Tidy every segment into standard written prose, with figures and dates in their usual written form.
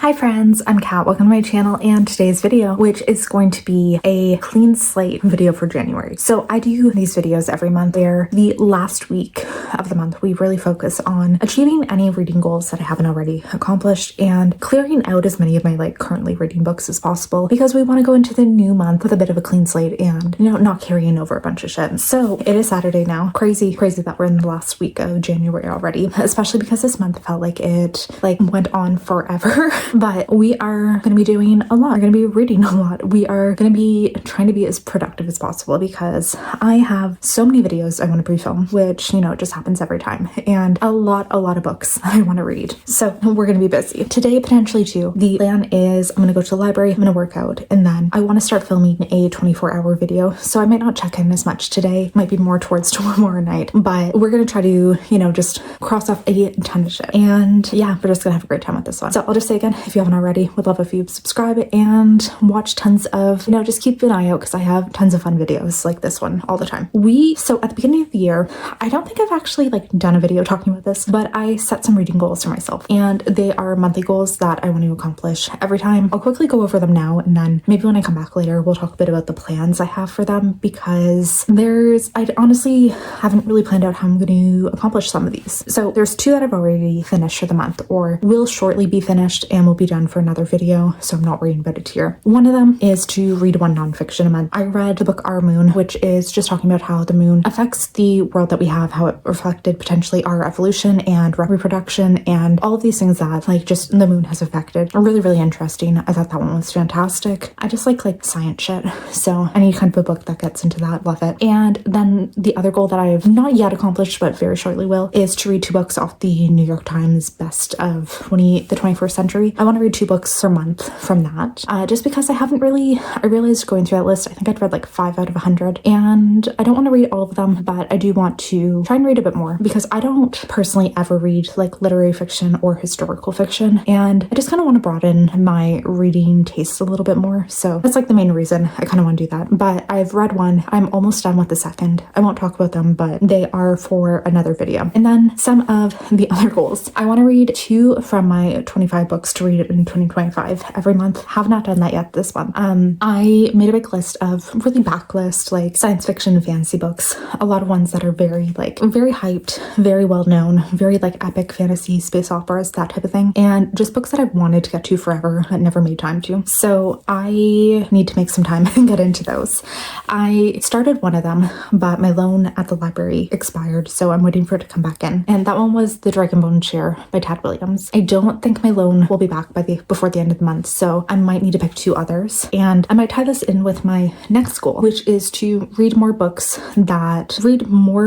Hi friends, I'm Kat. Welcome to my channel and today's video, which is going to be a clean slate video for January. So I do these videos every month where the last week of the month we really focus on achieving any reading goals that I haven't already accomplished and clearing out as many of my currently reading books as possible because we want to go into the new month with a bit of a clean slate and not carrying over a bunch of shit. So it is Saturday now. Crazy that we're in the last week of January already, especially because this month felt like it went on forever. But we are going to be doing a lot. We're going to be reading a lot. We are going to be trying to be as productive as possible because I have so many videos I want to pre-film, which, it just happens every time. And a lot of books I want to read. So we're going to be busy. Today, potentially too, the plan is I'm going to go to the library, I'm going to work out, and then I want to start filming a 24-hour video. So I might not check in as much today. Might be more towards tomorrow night. But we're going to try to, just cross off a ton of shit. And yeah, we're just going to have a great time with this one. So I'll just say again, if you haven't already, would love if you subscribe and watch tons of, just keep an eye out because I have tons of fun videos like this one all the time. So at the beginning of the year, I don't think I've actually done a video talking about this, but I set some reading goals for myself and they are monthly goals that I want to accomplish every time. I'll quickly go over them now and then maybe when I come back later, we'll talk a bit about the plans I have for them because I honestly haven't really planned out how I'm going to accomplish some of these. So there's two that I've already finished for the month or will shortly be finished and will be done for another video, so I'm not worrying about it here. One of them is to read one nonfiction a month. I read the book Our Moon, which is just talking about how the moon affects the world that we have, how it reflected potentially our evolution and reproduction and all of these things that just the moon has affected. Really interesting. I thought that one was fantastic. I just like science shit, so any kind of a book that gets into that, love it. And then the other goal that I have not yet accomplished but very shortly will is to read 2 books off the New York Times best of the 21st century. I want to read 2 books per month from that, just because I realized going through that list, I think I'd read 5 out of 100 and I don't want to read all of them, but I do want to try and read a bit more because I don't personally ever read literary fiction or historical fiction and I just kind of want to broaden my reading taste a little bit more. So that's the main reason I kind of want to do that. But I've read one, I'm almost done with the second. I won't talk about them, but they are for another video. And then some of the other goals. I want to read 2 from my 25 books to read in 2025 every month. Have not done that yet this month. I made a big list of really backlist science fiction and fantasy books. A lot of ones that are very very hyped, very well known, very epic fantasy, space operas, that type of thing. And just books that I've wanted to get to forever but never made time to. So I need to make some time and get into those. I started one of them, but my loan at the library expired, so I'm waiting for it to come back in. And that one was The Dragonbone Chair by Tad Williams. I don't think my loan will be back before the end of the month, so I might need to pick 2 others. And I might tie this in with my next goal, which is to read more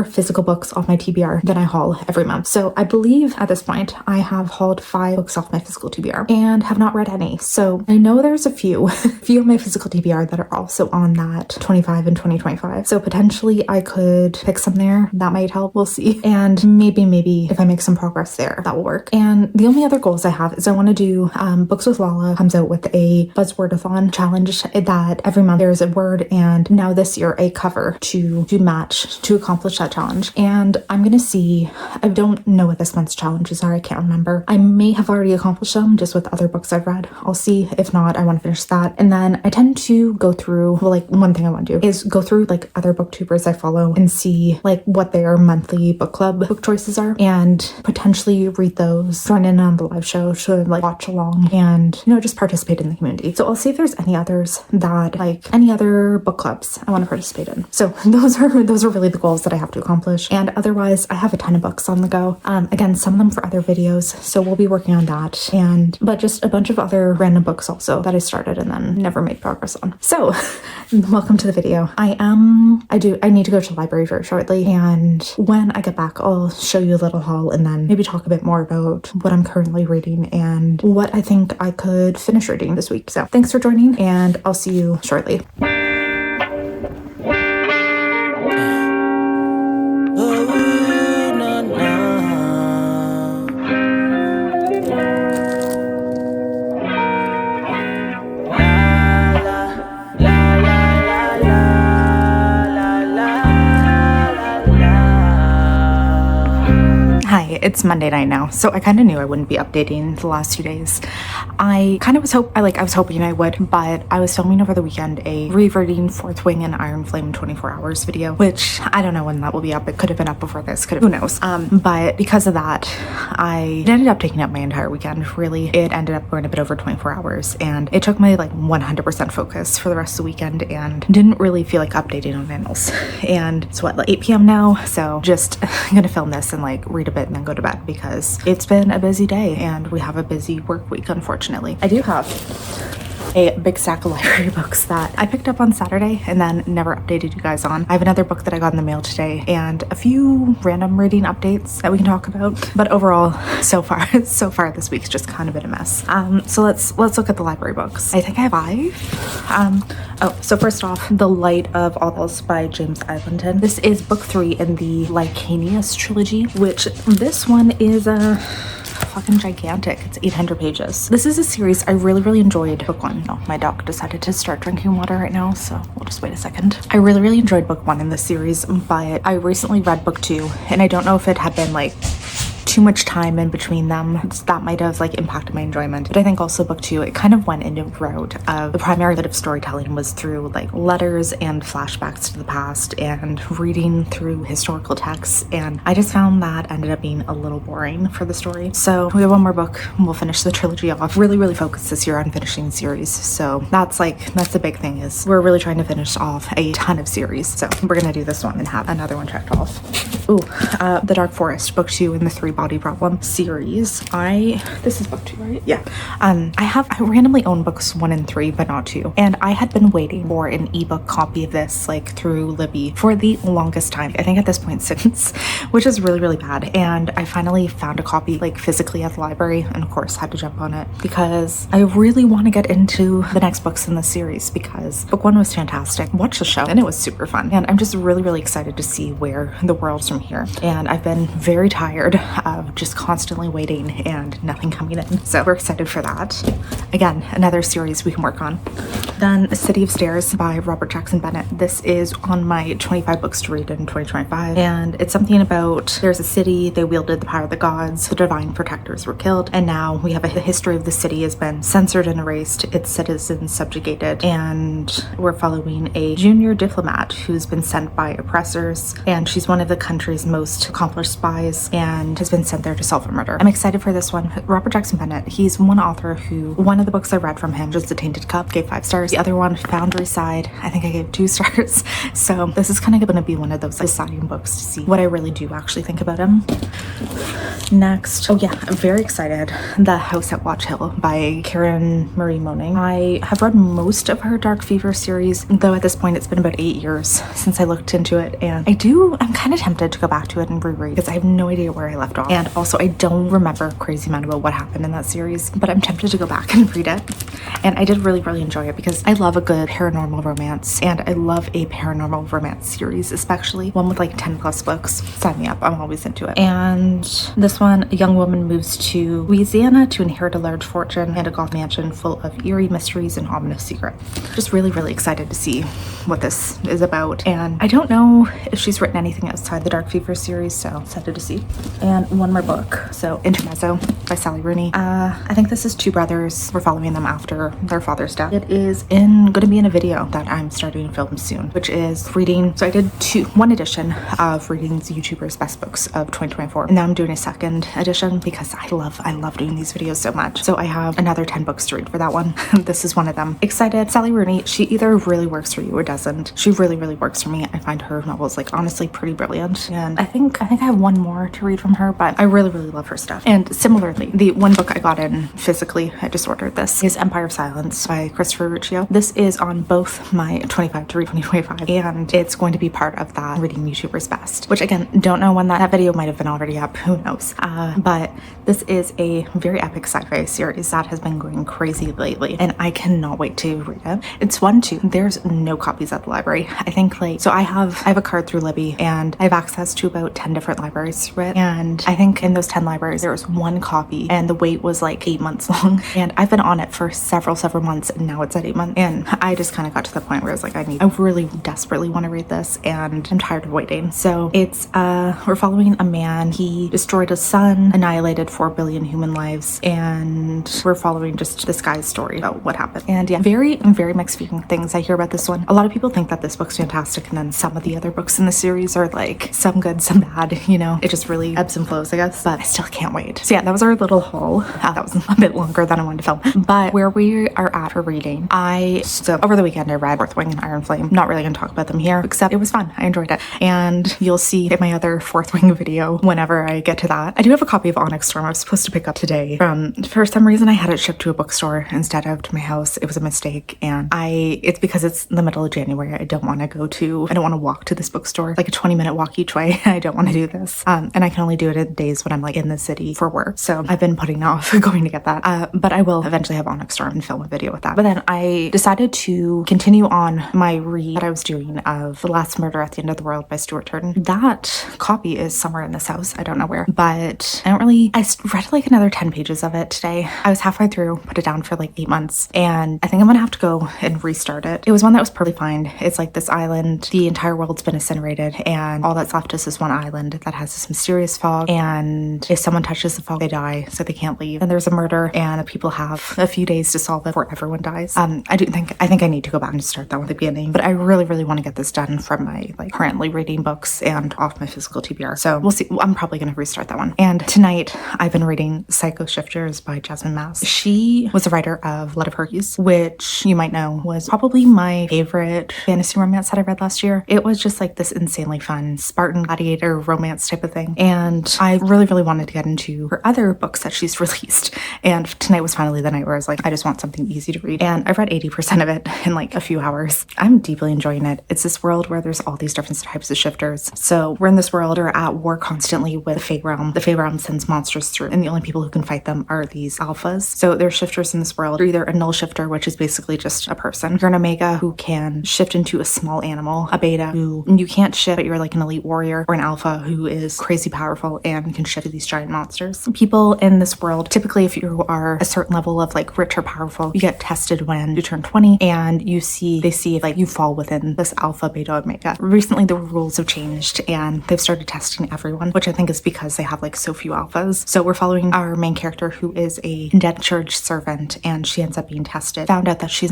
physical books off my TBR than I haul every month. So I believe at this point I have hauled 5 books off my physical TBR and have not read any. So I know there's a few of my physical TBR that are also on that 25 and 2025. So potentially I could pick some there. That might help. We'll see. And maybe if I make some progress there, that will work. And the only other goals I have is I want to do Books with Lala comes out with a buzzwordathon challenge that every month there's a word and now this year a cover to match to accomplish that challenge. And I'm going to see, I don't know what this month's challenges are. I can't remember. I may have already accomplished them just with other books I've read. I'll see. If not, I want to finish that. And then I tend to go through, one thing I want to do is go through other booktubers I follow and see what their monthly book club book choices are and potentially read those, join in on the live show, should watch along and, just participate in the community. So I'll see if there's any others that any other book clubs I want to participate in. So those are really the goals that I have to accomplish. And otherwise I have a ton of books on the go. Again, some of them for other videos. So we'll be working on that but just a bunch of other random books also that I started and then never made progress on. So welcome to the video. I need to go to the library very shortly. And when I get back, I'll show you a little haul and then maybe talk a bit more about what I'm currently reading and what I think I could finish reading this week. So thanks for joining and I'll see you shortly. it's Monday night now, so I kind of knew I wouldn't be updating the last 2 days. I was hoping I would, but I was filming over the weekend a reverting Fourth Wing and Iron Flame in 24 hours video, which I don't know when that will be up. It could have been up before this, who knows. But because of that, it ended up taking up my entire weekend. Really, it ended up going a bit over 24 hours, and it took my like 100% focus for the rest of the weekend, and didn't really feel like updating on annals. And it's what, like 8 p.m. now, so just gonna film this and like read a bit and then go to bed, because it's been a busy day and we have a busy work week, unfortunately. I do have a big stack of library books that I picked up on Saturday and then never updated you guys on. I have another book that I got in the mail today and a few random reading updates that we can talk about. But overall, so far this week's just kind of been a mess. So let's look at the library books. I think I have 5. So first off, The Light of All Bells by James Islington. This is book 3 in the Licanius trilogy, which this one is fucking gigantic. It's 800 pages. This is a series I really enjoyed. Book 1. Oh, my dog decided to start drinking water right now, so we'll just wait a second. I really enjoyed book 1 in this series, but I recently read book 2, and I don't know if it had been like too much time in between them. That might have like impacted my enjoyment. But I think also book 2, it kind of went into a route of the primary bit of storytelling was through like letters and flashbacks to the past and reading through historical texts, and I just found that ended up being a little boring for the story. So we have one more book and we'll finish the trilogy off. Really focused this year on finishing series, so that's the big thing, is we're really trying to finish off a ton of series. So we're gonna do this one and have another one checked off. The Dark Forest, book 2 in the 3 Body Problem series. This is book 2, right? Yeah. I randomly own books 1 and 3, but not 2. And I had been waiting for an ebook copy of this, like through Libby, for the longest time. I think at this point since, which is really bad. And I finally found a copy like physically at the library, and of course had to jump on it because I really want to get into the next books in the series, because book 1 was fantastic. Watched the show and it was super fun. And I'm just really excited to see where the world's from here. And I've been very tired of just constantly waiting and nothing coming in. So we're excited for that. Again, another series we can work on. Then A City of Stairs by Robert Jackson Bennett. This is on my 25 books to read in 2025. And it's something about there's a city, they wielded the power of the gods, the divine protectors were killed, and now we have the history of the city has been censored and erased, its citizens subjugated, and we're following a junior diplomat who's been sent by oppressors, and she's one of the country's most accomplished spies and has been sent there to solve a murder. I'm excited for this one. Robert Jackson Bennett, he's one author who, one of the books I read from him, just The Tainted Cup, gave 5 stars. The other one, Foundry Side, I think I gave 2 stars. So this is kind of going to be one of those deciding books to see what I really do actually think about him. Next, I'm very excited. The House at Watch Hill by Karen Marie Moning. I have read most of her Dark Fever series, though at this point it's been about 8 years since I looked into it, and I'm kind of tempted to go back to it and reread because I have no idea where I left off, and also I don't remember a crazy amount about what happened in that series, but I'm tempted to go back and read it. And I did really enjoy it because I love a good paranormal romance, and I love a paranormal romance series, especially one with like 10+ books. Sign me up, I'm always into it. And this one, a young woman moves to Louisiana to inherit a large fortune and a golf mansion full of eerie mysteries and ominous secrets. Just really excited to see what this is about, and I don't know if she's written anything outside the Dark Fever series, so excited to see. And one more book, so Intermezzo by Sally Rooney. I think this is 2 brothers. We're following them after their father's death. It is going to be in a video that I'm starting to film soon, which is reading. So I did one edition of reading YouTubers' best books of 2024, and now I'm doing a second edition because I love doing these videos so much. So I have another 10 books to read for that one. This is one of them. Excited. Sally Rooney, she either really works for you or doesn't. She really works for me. I find her novels like honestly pretty brilliant, and I think I have one more to read from her, but I really love her stuff. And similarly, the one book I got in physically, I just ordered this, is Empire of Silence by Christopher Riccio. This is on both my 25 to read 2025, and it's going to be part of that reading YouTubers best, which again, don't know when that video might have been already up, who knows. But this is a very epic sci-fi series that has been going crazy lately, and I cannot wait to read it. It's fun too. There's no copies at the library. I think so I have a card through Libby, and I have access to about 10 different libraries to read, and I think in those 10 libraries there was 1 copy, and the wait was like 8 months long, and I've been on it for several months, and now it's at 8 months. And I just kind of got to the point where I was like, I really desperately want to read this, and I'm tired of waiting. So it's we're following a man. He destroyed a sun, annihilated 4 billion human lives, and we're following just this guy's story about what happened. And yeah, very mixed things I hear about this one. A lot of people think that this book's fantastic, and then some of the other books in the series are like some good, some bad, you know. It just really ebbs and flows, I guess, but I still can't wait. So yeah, that was our little haul. That was a bit longer than I wanted to film, but where we are at for reading, so over the weekend I read Fourth Wing and Iron Flame. Not really gonna talk about them here, except it was fun. I enjoyed it, and you'll see in my other Fourth Wing video whenever I get to that. I do have a copy of Onyx Storm I was supposed to pick up today. For some reason I had it shipped to a bookstore instead of to my house. It was a mistake, and it's because it's the middle of January. I don't want to walk to this bookstore, like a 20-minute walk each way. I don't want to do this, and I can only do it in days when I'm like in the city for work, so I've been putting off going to get that, but I will eventually have Onyx Storm and film a video with that. But then I decided to continue on my read that I was doing of The Last Murder at the End of the World by Stuart Turton. That copy is somewhere in this house, I don't know where, but I read like another 10 pages of it today. I was halfway through, put it down for like 8 months, and I think I'm gonna have to go and restart it. It was one that was perfectly fine. It's like this island, the entire world's been incinerated, and all that's left is this one island that has this mysterious fog, and if someone touches the fog, they die, so they can't leave. And there's a murder, and the people have a few days to solve it before everyone dies. I think I need to go back and start that one at the beginning, but I really want to get this done from my like currently reading books and off my physical TBR. So we'll see. I'm probably gonna restart that one. And tonight I've been reading Psycho Shifters by Jasmine Mass. She was the writer of Blood of Hercules, which you might know was probably my favorite fantasy romance that I read last year. It was just like this insanely fun Spartan gladiator romance type of thing, and I really wanted to get into her other books that she's released, and tonight was finally the night where I was like, I just want something easy to read, and I've read 80% of it in like a few hours. I'm deeply enjoying it. It's this world where there's all these different types of shifters. So we're in this world, we're at war constantly with the Fey Realm. The Fey Realm sends monsters through, and the only people who can fight them are these alphas. So there's shifters in this world. You're either a null shifter, which is basically just a person. You're an omega who can shift into a small animal, a beta who you can't shift, but you're like an elite warrior, or an alpha who is crazy powerful and can shift to these giant monsters. People in this world, typically if you are a certain level of like rich or powerful, you get tested when you turn 20, and they see if like you fall within this alpha, beta, omega. Recently the rules have changed, and they've started testing everyone, which I think is because they have like so few alphas. So we're following our main character, who is a indentured servant, and she ends up being tested. Found out that she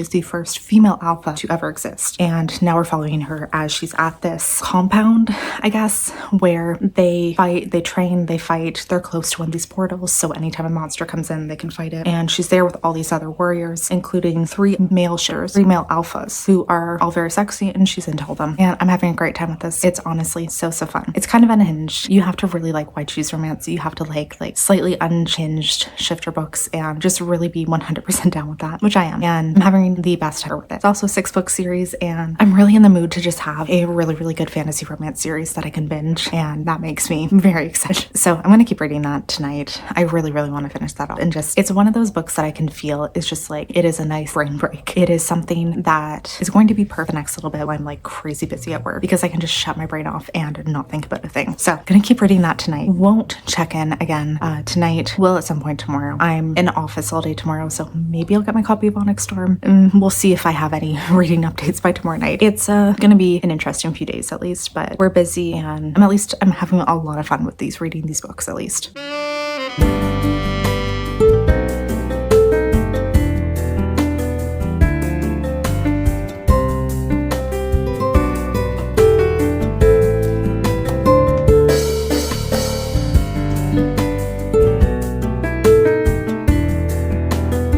is the first female alpha to ever exist, and now we're following her as she's at this compound, I guess, where they fight, they train, they fight. They're close to one of these portals, so anytime a monster comes in, they can fight it. And she's there with all these other warriors, including 3 male shifters, 3 male alphas, who are all very sexy, and she's into all them. And I'm having a great time with this. It's honestly so fun. It's kind of unhinged. You have to really like white shoes romance. You have to like slightly unhinged shifter books, and just really be 100% down with that, which I am. And I'm having the best ever with it. It's also a 6-book series, and I'm really in the mood to just have a really good fantasy romance series that I can binge, and that makes me very excited. So I'm gonna keep reading that tonight. I really want to finish that off, and just, it's one of those books that I can feel is just like, it is a nice brain break. It is something that is going to be perfect the next little bit when I'm like crazy busy at work, because I can just shut my brain off and not think about a thing. So gonna keep reading that tonight. Won't check in again tonight. Will at some point tomorrow. I'm in office all day tomorrow, so maybe I'll get my copy of Onyx Storm. We'll see if I have any reading updates by tomorrow night. It's gonna be an interesting few days at least, but we're busy, and I'm having a lot of fun with reading these books at least.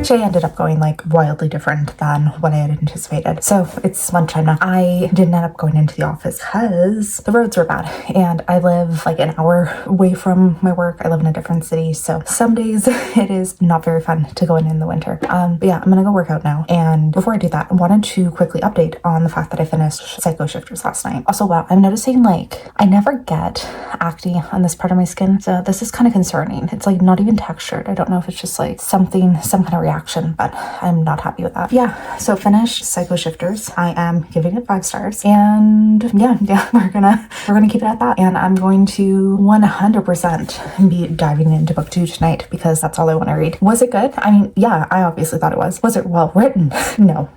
She ended up going like wildly different than what I had anticipated. So it's lunchtime now. I didn't end up going into the office because the roads were bad, and I live like an hour away from my work. I live in a different city, so some days it is not very fun to go in the winter. But yeah, I'm gonna go work out now. And before I do that, I wanted to quickly update on the fact that I finished Psycho Shifters last night. Also, wow, I'm noticing like I never get acne on this part of my skin, so this is kind of concerning. It's like not even textured. I don't know if it's just like some kind of reaction action, but I'm not happy with that. Yeah, so finished Psycho Shifters. I am giving it 5 stars, and yeah, we're gonna keep it at that. And I'm going to 100% be diving into book 2 tonight because that's all I want to read. Was it good? I mean, yeah, I obviously thought it was. Was it well written? No,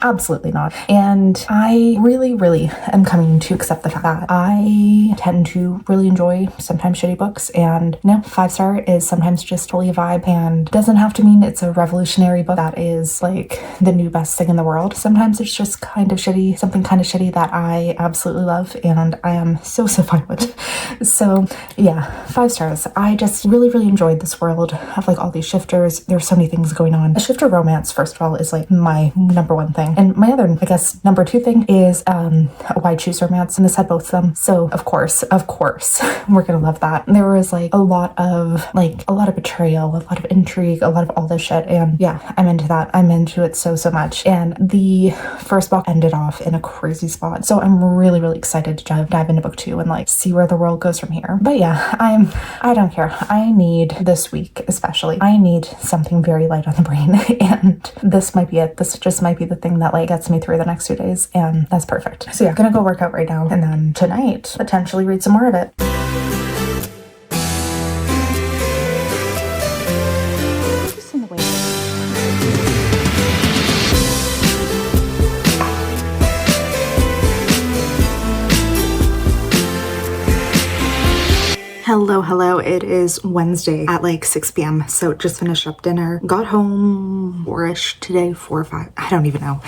absolutely not. And I really am coming to accept the fact that I tend to really enjoy sometimes shitty books, and 5-star is sometimes just totally a vibe, and doesn't have to mean it's a revolutionary book that is like the new best thing in the world. Sometimes it's just kind of shitty, something kind of shitty that I absolutely love, and I am so fine with. So yeah, 5 stars. I just really enjoyed this world of like all these shifters. There's so many things going on. A shifter romance, first of all, is like my number 1 thing, and my other, I guess, number 2 thing is a why choose romance, and this had both of them. So of course we're gonna love that. There was like a lot of betrayal, a lot of intrigue, a lot of all this shit, and yeah, I'm into that. I'm into it so much. And the first book ended off in a crazy spot, so I'm really excited to dive into book 2 and like see where the world goes from here. But yeah, I don't care. I need this week especially, I need something very light on the brain, and this might be it. This just might be the thing that like gets me through the next 2 days, and that's perfect. So yeah, gonna go work out right now, and then tonight potentially read some more of it. Hello, it is Wednesday at like 6 p.m. So just finished up dinner, got home 4-ish today, 4 or 5, I don't even know.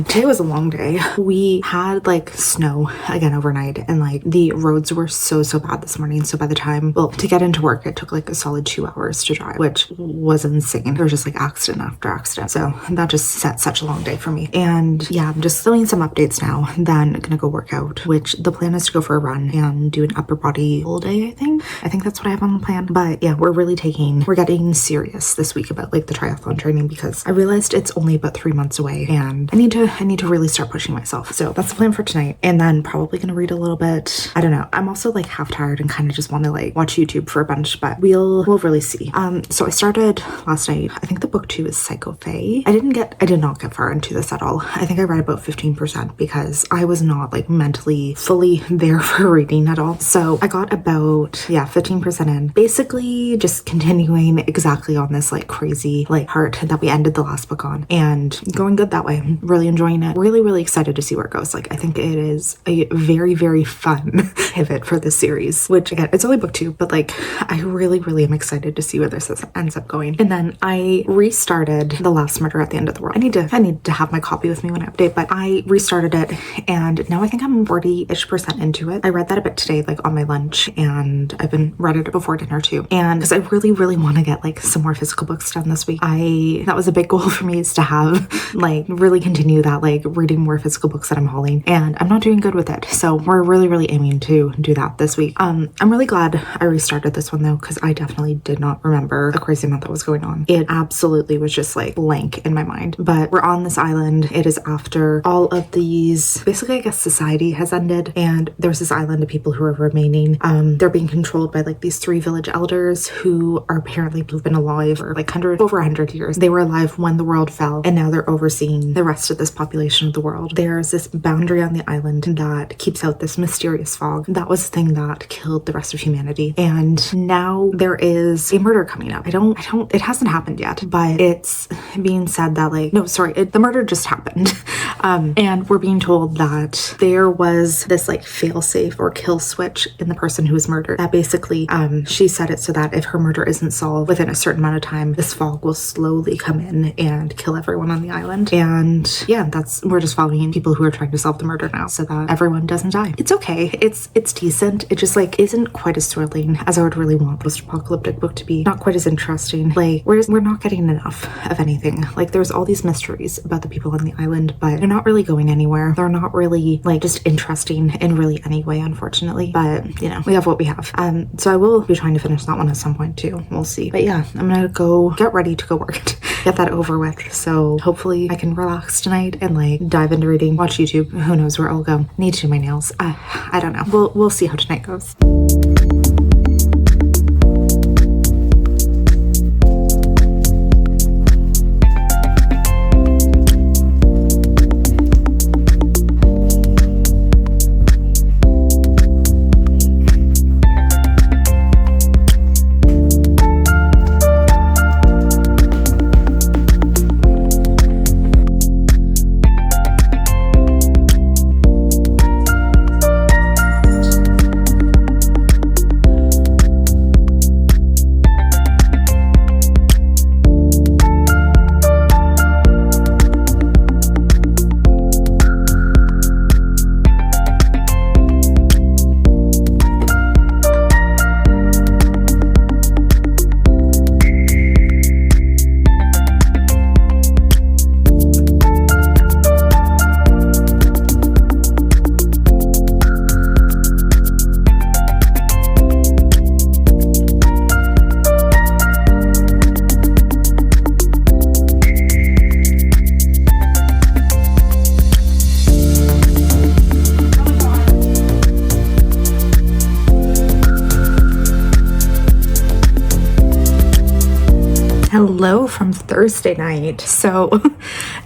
Today was a long day. We had like snow again overnight, and like the roads were so bad this morning. So by the time, to get into work, it took like a solid 2 hours to drive, which was insane. There was just like accident after accident. So that just set such a long day for me. And yeah, I'm just filling some updates now, then gonna go work out, which the plan is to go for a run and do an upper body full day, I think that's what I have on the plan. But yeah, we're getting serious this week about like the triathlon training, because I realized it's only about 3 months away, and I need to really start pushing myself. So that's the plan for tonight, and then probably gonna read a little bit. I don't know, I'm also like half tired and kind of just want to like watch YouTube for a bunch, but we'll really see. So I started last night. I think the book 2 is Scifi. I did not get far into this at all. I think I read about 15% because I was not like mentally fully there for reading at all. So I got about 15% in, basically just continuing exactly on this like crazy like part that we ended the last book on, and going good that way. Really enjoying it, really excited to see where it goes. Like I think it is a very fun pivot for this series, which again, it's only book 2, but like I really am excited to see where this ends up going. And then I restarted The Last Murder at the End of the World. I need to have my copy with me when I update, but I restarted it, and now I think I'm 40-ish% into it. I read that a bit today, like on my lunch, and I've been read it before dinner too, and because I really want to get like some more physical books done this week. That was a big goal for me, is to have like really continue that, like reading more physical books that I'm hauling, and I'm not doing good with it, so we're really aiming to do that this week. I'm really glad I restarted this one though, because I definitely did not remember the crazy amount that was going on. It absolutely was just like blank in my mind. But we're on this island. It is after all of these, basically I guess society has ended, and there's this island of people who are remaining. They're being controlled by like these 3 village elders who are apparently have been alive for like over 100 years. They were alive when the world fell, and now they're overseeing the rest of this population of the world. There's this boundary on the island that keeps out this mysterious fog. That was the thing that killed the rest of humanity, and now there is a murder coming up. It hasn't happened yet, but it's being said that like, no, sorry, the murder just happened. And we're being told that there was this like fail-safe or kill switch in the person who was murdered, that basically she set it so that if her murder isn't solved within a certain amount of time, this fog will slowly come in and kill everyone on the island. And yeah, we're just following people who are trying to solve the murder now so that everyone doesn't die. It's okay. It's decent. It just like isn't quite as thrilling as I would really want a post-apocalyptic book to be. Not quite as interesting. Like we're not getting enough of anything. Like there's all these mysteries about the people on the island, but they're not really going anywhere. They're not really like just interesting in really any way, unfortunately. But you know, we have what we have. So I will be trying to finish that one at some point too. We'll see. But yeah, I'm gonna go get ready to go work. Get that over with. So hopefully I can relax tonight and like dive into reading, watch YouTube. Who knows where I'll go. Need to do my nails. I don't know. We'll see how tonight goes. from Thursday night. So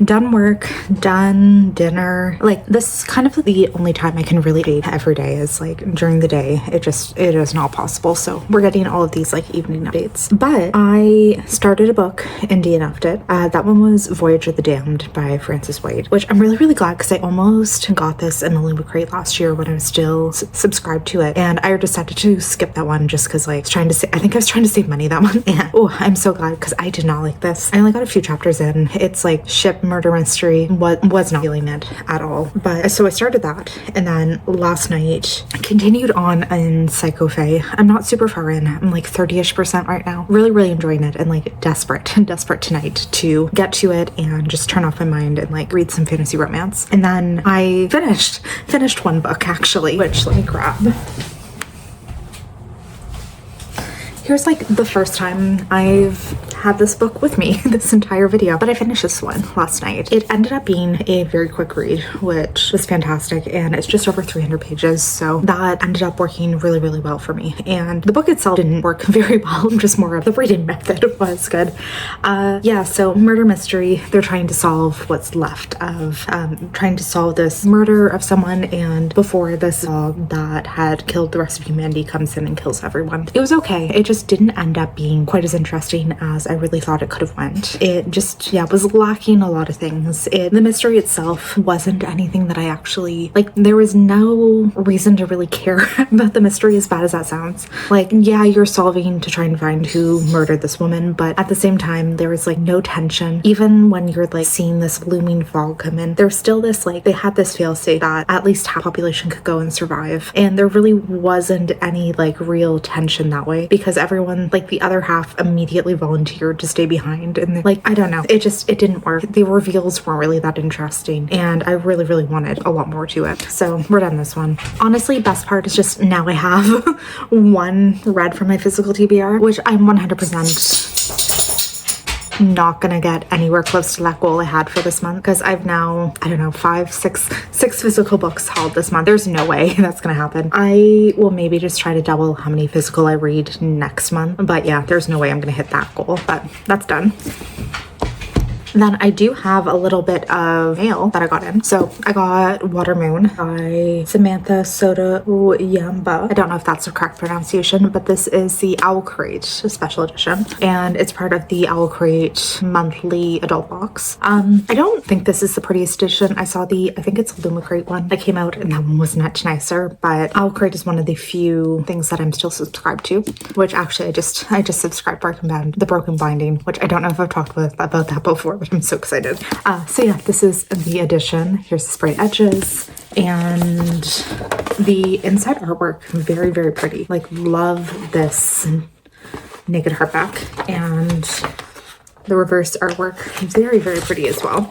done work, done dinner. Like, this is kind of the only time I can really date every day is like during the day. It is not possible. So we're getting all of these like evening updates. But I started a book and DNF'd it. That one was Voyage of the Damned by Frances White, which I'm really, really glad because I almost got this in the Luma Crate last year when I was still subscribed to it. And I decided to skip that one just because like I think I was trying to save money that one. And oh, I'm so glad because I did not like this. I only got a few chapters in. It's like ship murder mystery. Was not feeling it at all. But so I started that, and then last night continued on in Scifi. I'm not super far in. I'm like 30-ish% right now. Really, really enjoying it and like desperate tonight to get to it and just turn off my mind and like read some fantasy romance. And then I finished one book actually, which let me grab. Here's like the first time I've had this book with me this entire video, but I finished this one last night. It ended up being a very quick read, which was fantastic, and it's just over 300 pages, so that ended up working really, really well for me. And the book itself didn't work very well, just more of the reading method was good. Yeah, so murder mystery. They're trying to solve what's left of trying to solve this murder of someone, and before this dog that had killed the rest of humanity comes in and kills everyone. It was okay. It just didn't end up being quite as interesting as I really thought it could have went. It just, yeah, was lacking a lot of things. The mystery itself wasn't anything that I actually, like, there was no reason to really care about the mystery, as bad as that sounds. Like, yeah, you're solving to try and find who murdered this woman, but at the same time, there was like no tension. Even when you're like seeing this looming fog come in, there's still this, like, they had this fail-safe that at least half the population could go and survive. And there really wasn't any like real tension that way, because everyone, like the other half, immediately volunteered to stay behind, and like, I don't know, it didn't work. The reveals weren't really that interesting, and I really, really wanted a lot more to it. So we're done this one. Honestly, best part is just now I have one read from my physical TBR, which I'm 100% not gonna get anywhere close to that goal I had for this month, because I've now, I don't know, six physical books hauled this month. There's no way that's gonna happen. I will maybe just try to double how many physical I read next month, but yeah, there's no way I'm gonna hit that goal. But that's done. Then I do have a little bit of mail that I got in. So I got Water Moon by Samantha Sotoyamba. I don't know if that's the correct pronunciation, but this is the Owl Crate special edition, and it's part of the Owl Crate monthly adult box. I don't think this is the prettiest edition. I saw I think it's a Luma Crate one that came out, and that one was much nicer, but Owl Crate is one of the few things that I'm still subscribed to, which actually I just subscribed the Broken Binding, which I don't know if I've talked about that before, but I'm so excited. So yeah, this is the edition. Here's the sprayed edges, and the inside artwork, very, very pretty. Like, love this naked hardback, and the reverse artwork, very, very pretty as well.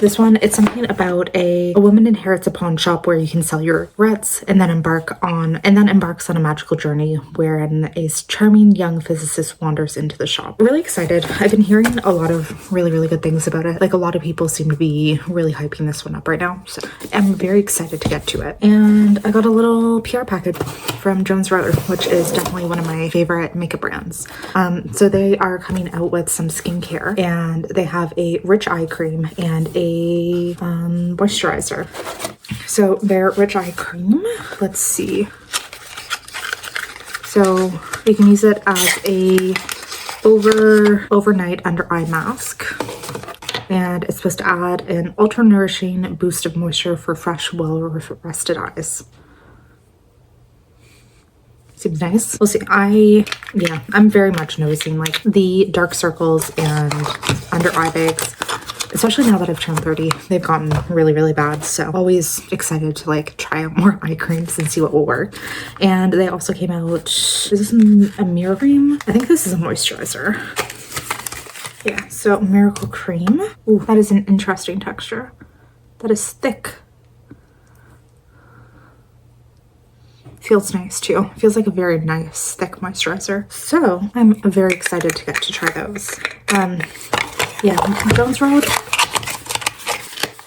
This one, it's something about a woman inherits a pawn shop where you can sell your regrets and then embarks on a magical journey wherein a charming young physicist wanders into the shop. Really excited. I've been hearing a lot of really, really good things about it. Like, a lot of people seem to be really hyping this one up right now. So I'm very excited to get to it. And I got a little PR package from Jones Roller, which is definitely one of my favorite makeup brands. So they are coming out with some skincare, and they have a rich eye cream and a moisturizer. So their rich eye cream, let's see. So you can use it as a overnight under eye mask, and it's supposed to add an ultra nourishing boost of moisture for fresh, well rested eyes. Seems nice. We'll see. I'm very much noticing like the dark circles and under eye bags, especially now that I've turned 30. They've gotten really, really bad. So always excited to like try out more eye creams and see what will work. And they also came out, is this a mirror cream? I think this is a moisturizer. Yeah, so Miracle Cream. Ooh, that is an interesting texture. That is thick. Feels nice too. Feels like a very nice thick moisturizer. So I'm very excited to get to try those. Yeah, Jones Road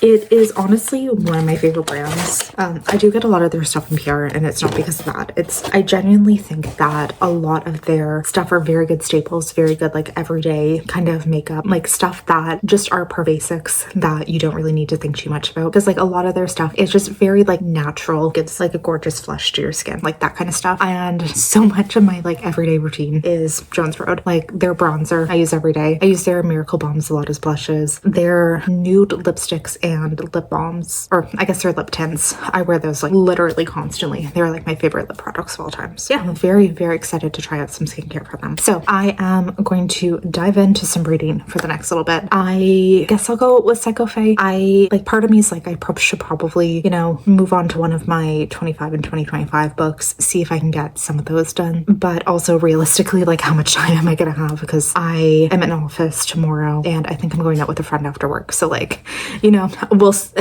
It is honestly one of my favorite brands. I do get a lot of their stuff from PR, and it's not because of that. I genuinely think that a lot of their stuff are very good staples, very good like everyday kind of makeup, like stuff that just are per basics that you don't really need to think too much about, because like a lot of their stuff is just very like natural, gives like a gorgeous flush to your skin, like that kind of stuff. And so much of my like everyday routine is Jones Road. Like their bronzer I use every day. I use their Miracle Balms a lot as blushes, their nude lipsticks and lip balms, or I guess they're lip tints. I wear those like literally constantly. They're like my favorite lip products of all time. So yeah, I'm very, very excited to try out some skincare for them. So I am going to dive into some reading for the next little bit. I guess I'll go with Scifi. Part of me is like, I should probably, you know, move on to one of my 25 and 2025 books, see if I can get some of those done. But also realistically, like how much time am I going to have? Because I am in office tomorrow and I think I'm going out with a friend after work. So like, you know,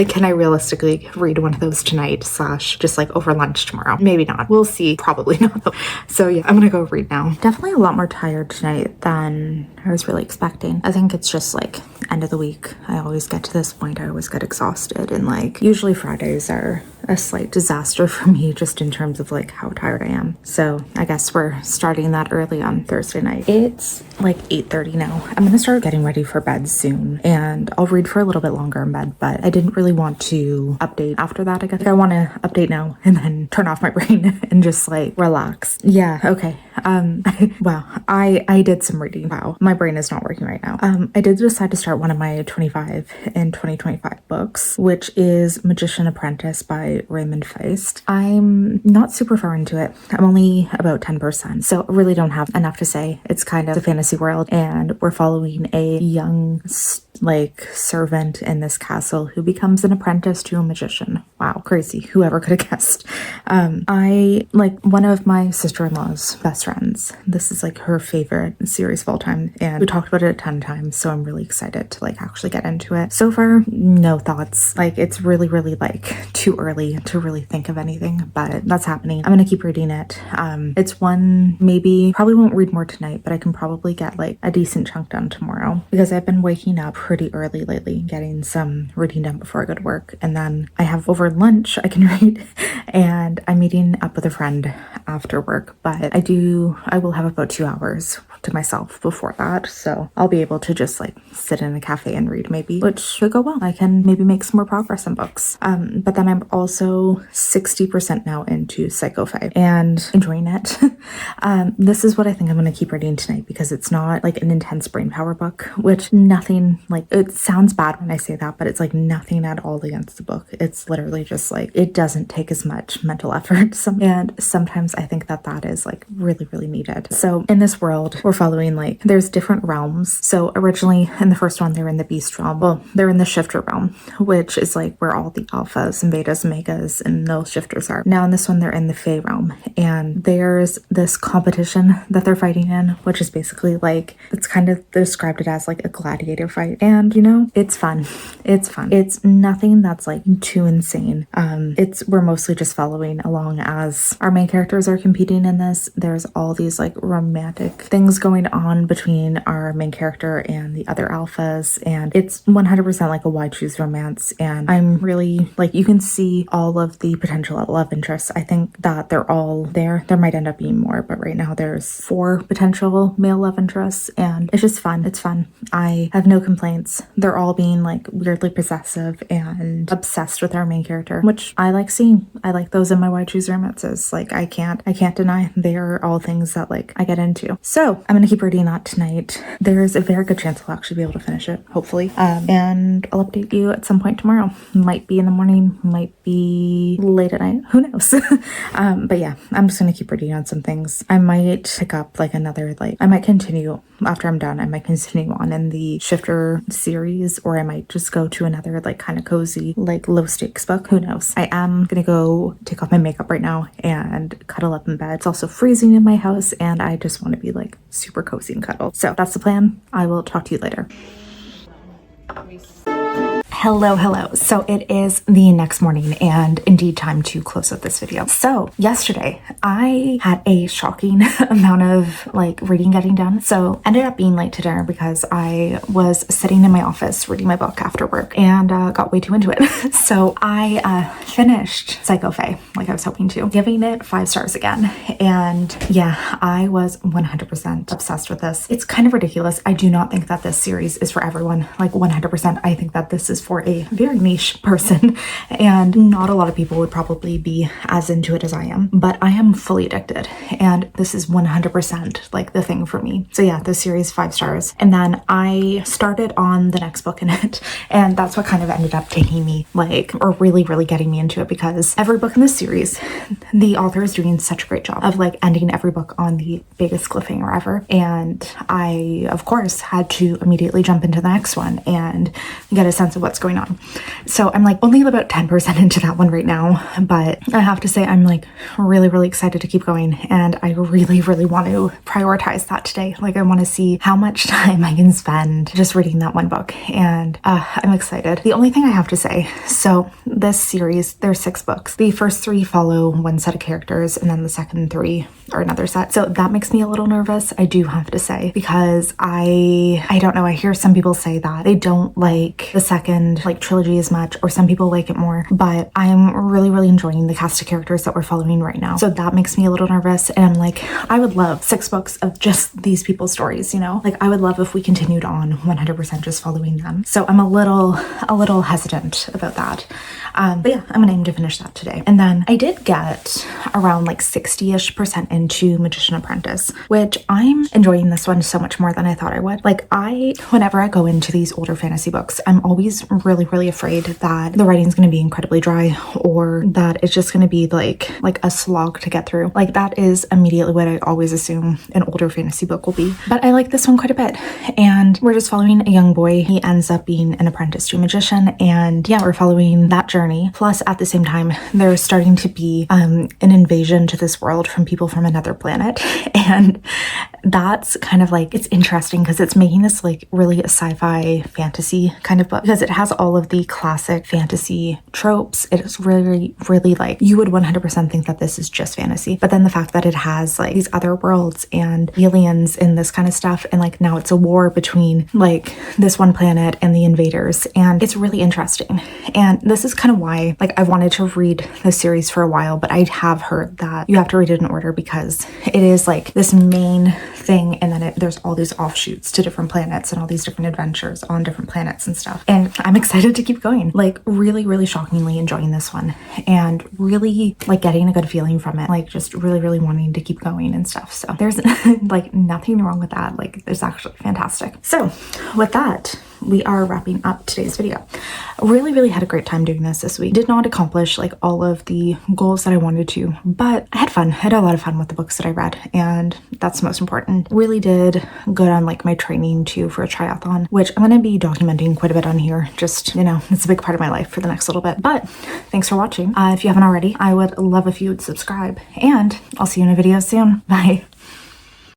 can I realistically read one of those tonight / just like over lunch tomorrow? Maybe not. We'll see. Probably not. So yeah, I'm gonna go read now. Definitely a lot more tired tonight than I was really expecting. I think it's just like end of the week. I always get to this point. I always get exhausted, and like usually Fridays are a slight disaster for me just in terms of like how tired I am. So I guess we're starting that early on Thursday night. It's like 8:30 now. I'm gonna start getting ready for bed soon, and I'll read for a little bit longer in bed, but I didn't really want to update after that. I guess I want to update now and then turn off my brain and just like relax. Yeah, okay. Wow, I did some reading. Wow, my brain is not working right now. I did decide to start one of my 25 and 2025 books, which is Magician Apprentice by Raymond Feist. I'm not super far into it. I'm only about 10%, so I really don't have enough to say. It's kind of a fantasy world, and we're following a young servant in this castle who becomes an apprentice to a magician. Wow, crazy. Whoever could have guessed. I like one of my sister-in-law's best friends. This is like her favorite series of all time, and we talked about it a ton of times, so I'm really excited to like actually get into it. So far, no thoughts. Like it's really like too early to really think of anything, but that's happening. I'm gonna keep reading it. It's one, probably won't read more tonight, but I can probably get like a decent chunk done tomorrow, because I've been waking up pretty early lately, getting some reading done before I go to work, and then I have over lunch I can read, and I'm meeting up with a friend after work, but I will have about 2 hours to myself before that, so I'll be able to just like sit in a cafe and read maybe, which should go well. I can maybe make some more progress in books. But then I'm also 60% now into Scifi and enjoying it. This is what I think I'm going to keep reading tonight, because it's not like an intense brain power book, which nothing, like it sounds bad when I say that, but it's like nothing at all against the book. It's literally just like, it doesn't take as much mental effort. And sometimes I think that is like really needed. So in this world, we're following like, there's different realms. So originally in the first one, they're in the beast realm. Well, they're in the shifter realm, which is like where all the alphas and betas and megas and those shifters are. Now in this one, they're in the Fae realm, and there's this competition that they're fighting in, which is basically like, it's kind of described it as like a gladiator fight. And you know, it's fun. It's fun. It's nothing that's like too insane. We're mostly just following along as our main characters are competing in this. There's all these like romantic things going on between our main character and the other alphas, and it's 100% like a why choose romance. And I'm really like, you can see all of the potential love interests. I think that they're all there. There might end up being more, but right now there's 4 potential male love interests, and it's just fun. It's fun. I have no complaints. They're all being like weirdly possessive and obsessed with our main character, which I like seeing. I like those in my why choose romances. Like I can't deny they are all things that like I get into. So I'm gonna keep reading that tonight. There's a very good chance I'll actually be able to finish it, hopefully. And I'll update you at some point tomorrow. Might be in the morning, might be late at night, who knows? But yeah, I'm just gonna keep reading on some things. I might pick up like another, like I might continue after I'm done. I might continue on in the shifter series, or I might just go to another like kind of cozy like low stakes book, who knows? I am gonna go take off my makeup right now and cuddle up in bed. It's also freezing in my house, and I just want to be like super cozy and cuddle. So that's the plan. I will talk to you later. Hello. So it is the next morning and indeed time to close up this video. So yesterday I had a shocking amount of reading getting done. So ended up being late to dinner because I was sitting in my office reading my book after work and got way too into it. So I finished Scifi like I was hoping to, giving it 5 stars again. And yeah, I was 100% obsessed with this. It's kind of ridiculous. I do not think that this series is for everyone, like 100%. I think that this is for a very niche person and not a lot of people would probably be as into it as I am, but I am fully addicted and this is 100% like the thing for me. So yeah, this series 5 stars. And then I started on the next book in it and that's what kind of ended up taking me or really getting me into it, because every book in this series, the author is doing such a great job of ending every book on the biggest cliffhanger ever. And I, of course, had to immediately jump into the next one and get a sense of what's going on. So I'm only about 10% into that one right now, but I have to say I'm really excited to keep going, and I really want to prioritize that today. I want to see how much time I can spend just reading that one book, and I'm excited. The only thing I have to say, so this series, there's 6 books. The first 3 follow one set of characters and then the second 3 are another set. So that makes me a little nervous, I do have to say, because I don't know, I hear some people say that they don't like the second trilogy as much, or some people like it more, but I'm really enjoying the cast of characters that we're following right now. So that makes me a little nervous, and I'm I would love 6 books of just these people's stories, you know? I would love if we continued on 100% just following them. So I'm a little hesitant about that. But yeah, I'm gonna aim to finish that today. And then I did get around 60-ish% into Magician Apprentice, which I'm enjoying this one so much more than I thought I would. Whenever I go into these older fantasy books, I'm always really afraid that the writing's gonna be incredibly dry, or that it's just gonna be like a slog to get through. That is immediately what I always assume an older fantasy book will be. But I like this one quite a bit. And we're just following a young boy. He ends up being an apprentice to a magician, and yeah, we're following that journey. Plus, at the same time, there's starting to be an invasion to this world from people from another planet. And that's kind of it's interesting because it's making this really a sci-fi fantasy kind of book, because it has all of the classic fantasy tropes. It's really you would 100% think that this is just fantasy, but then the fact that it has these other worlds and aliens and this kind of stuff, and now it's a war between this one planet and the invaders, and it's really interesting. And this is kind of why I've wanted to read this series for a while, but I have heard that you have to read it in order because it is this main thing, and then there's all these offshoots to different planets and all these different adventures on different planets and stuff. And I'm excited to keep going. Really shockingly enjoying this one, and really getting a good feeling from it, just really wanting to keep going and stuff. So there's nothing wrong with that. It's actually fantastic. So with that, we are wrapping up today's video. Really had a great time doing this week. Did not accomplish all of the goals that I wanted to, but I had fun. I had a lot of fun with the books that I read, and that's the most important. Really did good on my training too for a triathlon, which I'm going to be documenting quite a bit on here. Just, it's a big part of my life for the next little bit. But thanks for watching. If you haven't already, I would love if you would subscribe, and I'll see you in a video soon. Bye.